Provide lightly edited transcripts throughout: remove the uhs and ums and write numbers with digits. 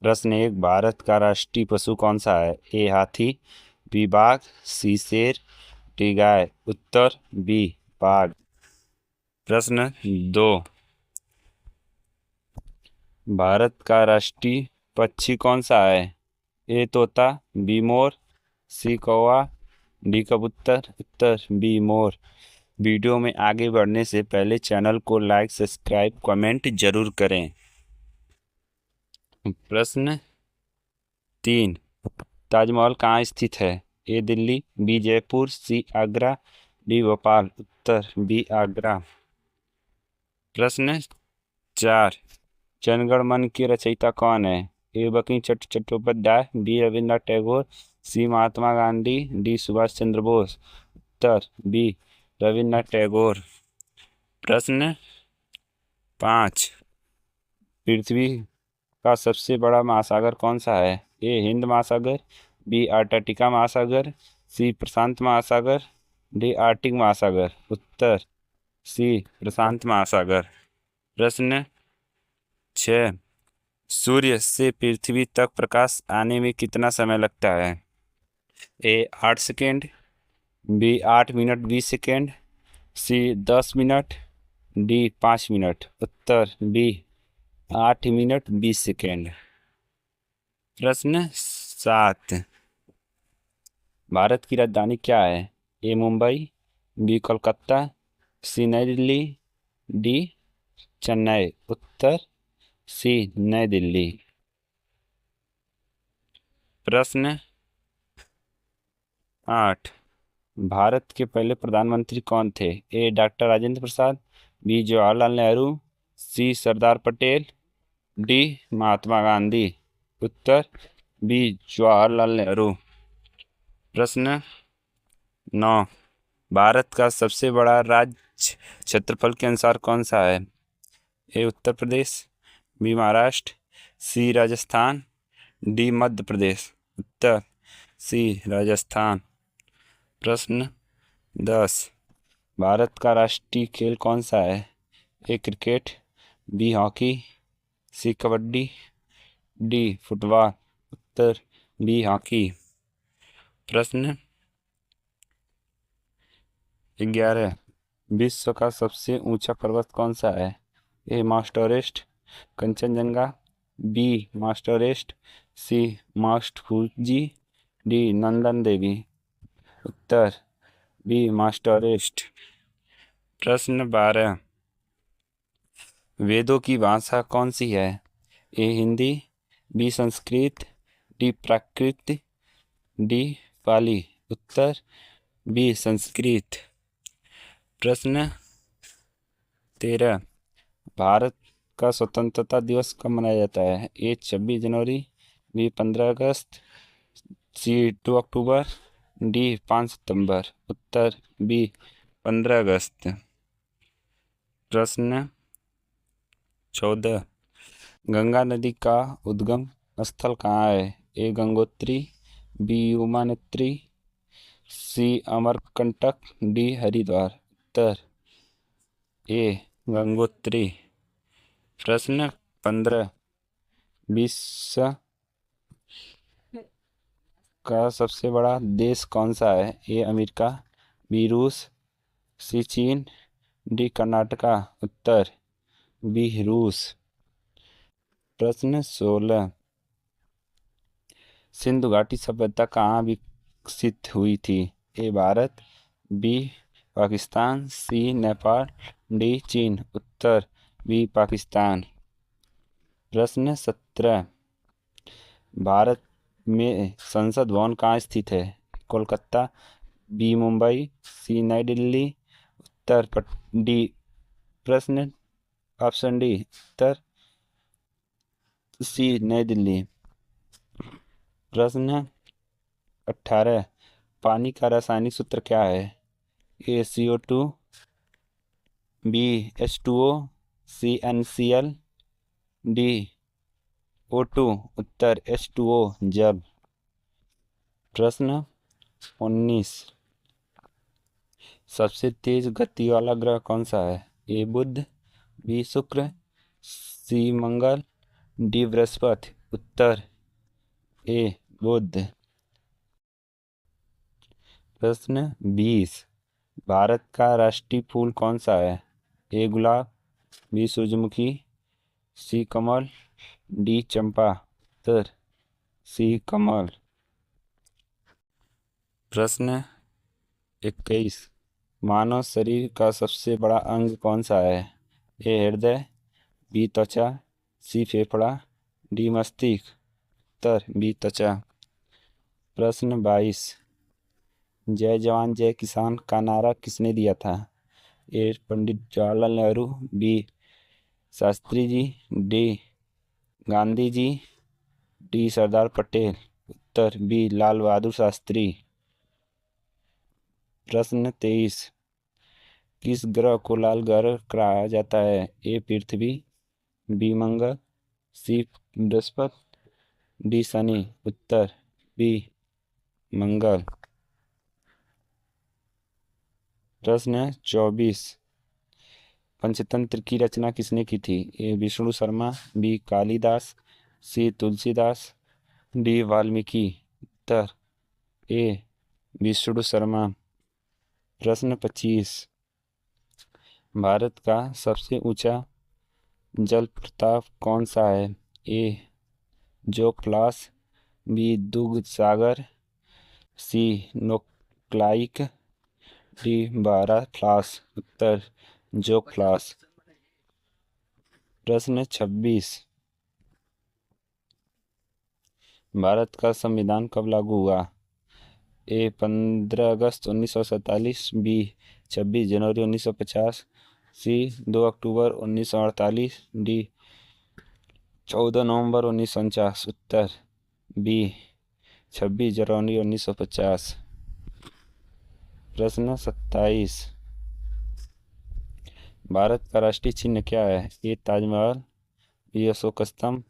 प्रश्न एक, भारत का राष्ट्रीय पशु कौन सा है? ए हाथी, बी बाघ, सी शेर, डी गाय। उत्तर बी बाघ। प्रश्न दो, भारत का राष्ट्रीय पक्षी कौन सा है? ए तोता, बी मोर, सी कौवा, डी कबूतर। उत्तर बी मोर। वीडियो में आगे बढ़ने से पहले चैनल को लाइक, सब्सक्राइब, कमेंट जरूर करें। प्रश्न तीन, ताजमहल कहाँ स्थित है? ए दिल्ली, बी जयपुर, सी आगरा, डी भोपाल। उत्तर बी आगरा। प्रश्न चार, जनगण मन के रचयिता कौन है? ए बंकिम चंद्र चट्टोपाध्याय, बी रविन्द्रनाथ टैगोर, सी महात्मा गांधी, डी सुभाष चंद्र बोस। उत्तर बी रविन्द्रनाथ टैगोर। प्रश्न पाँच, पृथ्वी का सबसे बड़ा महासागर कौन सा है? ए हिंद महासागर, बी अंटार्कटिका महासागर, सी प्रशांत महासागर, डी आर्कटिक महासागर। उत्तर सी प्रशांत महासागर। प्रश्न छः, सूर्य से पृथ्वी तक प्रकाश आने में कितना समय लगता है? ए 8 सेकेंड, बी 8 मिनट 20 सेकेंड, सी 10 मिनट, डी 5 मिनट। उत्तर बी 8 मिनट 20 सेकेंड। प्रश्न सात, भारत की राजधानी क्या है? ए मुंबई, बी कोलकाता, सी नई दिल्ली, डी चेन्नई। उत्तर सी नई दिल्ली। प्रश्न आठ, भारत के पहले प्रधानमंत्री कौन थे? ए डॉक्टर राजेंद्र प्रसाद, बी जवाहरलाल नेहरू, सी सरदार पटेल, डी महात्मा गांधी। उत्तर बी जवाहरलाल नेहरू। प्रश्न नौ, भारत का सबसे बड़ा राज्य क्षेत्रफल के अनुसार कौन सा है? ए उत्तर प्रदेश, बी महाराष्ट्र, सी राजस्थान, डी मध्य प्रदेश। उत्तर सी राजस्थान। प्रश्न 10, भारत का राष्ट्रीय खेल कौन सा है? ए क्रिकेट, बी हॉकी, सी कबड्डी, डी फुटबॉल। उत्तर बी हॉकी। प्रश्न 11, विश्व का सबसे ऊंचा पर्वत कौन सा है? A Mount Everest, Kanchenjunga, B Mount Everest, C Mount Fuji, D Nanda Devi. उत्तर बी माउंट एवरेस्ट। प्रश्न 12, वेदों की भाषा कौन सी है? A Hindi, B Sanskrit, D Prakrit, D Pali. उत्तर बी संस्कृत। प्रश्न 13, भारत का स्वतंत्रता दिवस कब मनाया जाता है? ए 26 जनवरी, बी 15 अगस्त, सी 2 अक्टूबर, डी 5 सितंबर। उत्तर बी 15 अगस्त। प्रश्न 14, गंगा नदी का उद्गम स्थल कहाँ है? ए गंगोत्री, बी यमुनोत्री, सी अमरकंटक, डी हरिद्वार। उत्तर ए गंगोत्री। प्रश्न 15, विश्व का सबसे बड़ा देश कौन सा है? ए अमेरिका, बी रूस, सी चीन, डी कर्नाटका। उत्तर बी रूस। प्रश्न 16, सिंधु घाटी सभ्यता कहाँ विकसित हुई थी? ए भारत, बी पाकिस्तान, सी नेपाल, डी चीन। उत्तर बी पाकिस्तान। प्रश्न 17, भारत में संसद भवन कहाँ स्थित है? कोलकाता, बी मुंबई, सी नई दिल्ली, डी प्रश्न ऑप्शन डी उत्तर सी नई दिल्ली। प्रश्न 18, पानी का रासायनिक सूत्र क्या है? ए CO2, बी H2O, सी NCl, डी O2। उत्तर H2O जल। प्रश्न 19, सबसे तेज गति वाला ग्रह कौन सा है? ए बुध, बी शुक्र, सी मंगल, डी बृहस्पति। उत्तर ए बुद्ध। प्रश्न 20। भारत का राष्ट्रीय फूल कौन सा है? ए गुलाब, बी सूरजमुखी, सी कमल, डी चंपा। उत्तर सी कमल। प्रश्न 21। मानव शरीर का सबसे बड़ा अंग कौन सा है? ए हृदय, बी त्वचा, सी फेफड़ा, डी मस्तिष्क। उत्तर बी त्वचा। प्रश्न 22। जय जवान जय किसान का नारा किसने दिया था? ए Pandit Jawaharlal Nehru, B Shastri ji, D Gandhi ji, D Sardar Patel. उत्तर बी लाल बहादुर शास्त्री। प्रश्न 23। किस ग्रह को लाल ग्रह कहा जाता है? ए पृथ्वी, बी मंगल, सी बृहस्पति, डी शनि। उत्तर बी मंगल। प्रश्न 24। पंचतंत्र की रचना किसने की थी? ए विष्णु शर्मा, बी कालिदास, सी तुलसीदास, डी वाल्मीकि। उत्तर ए विष्णु शर्मा। प्रश्न 25। भारत का सबसे ऊंचा जल प्रपात कौन सा है? ए जोगफ्लॉस, बी दूध सागर, सी नोक्लाइक, डी बारह फ्लॉस। उत्तर जोगफ्लॉस। प्रश्न 26। भारत का संविधान कब लागू हुआ? ए 15 अगस्त 1947, बी 26 जनवरी 1950, सी 2 अक्टूबर 1948, डी 14 नवंबर 1949। उत्तर बी 26 जनवरी 1950। प्रश्न 27। भारत का राष्ट्रीय चिन्ह क्या है? ए ताजमहल, बी अशोक स्तंभ,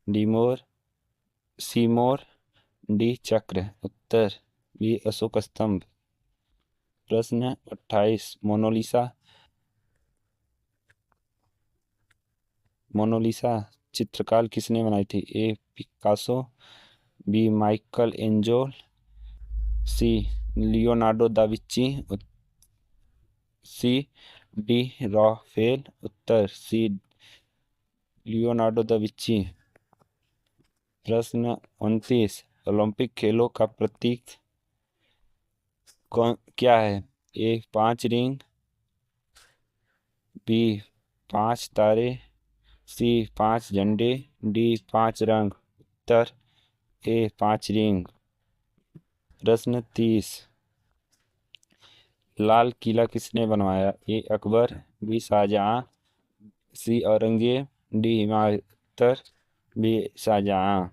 डी मोर, सी मोर, डी चक्र। उत्तर बी अशोक स्तंभ। प्रश्न 28। मोनालिसा चित्रकार किसने बनाई थी? A Picasso, B Michelangelo, C Leonardo da Vinci, C D Raphael. उत्तर सी लियोनार्डो दा विंची। प्रश्न 29। ओलंपिक खेलों का प्रतीक क्या है? ए 5 रिंग, बी 5 तारे, सी 5 झंडे, डी 5 रंग। उत्तर ए 5 रिंग। प्रश्न 30। लाल किला किसने बनवाया? ए अकबर, बी शाहजहां, सी औरंगजेब, डी हुमायूं। उत्तर बी शाहजहां।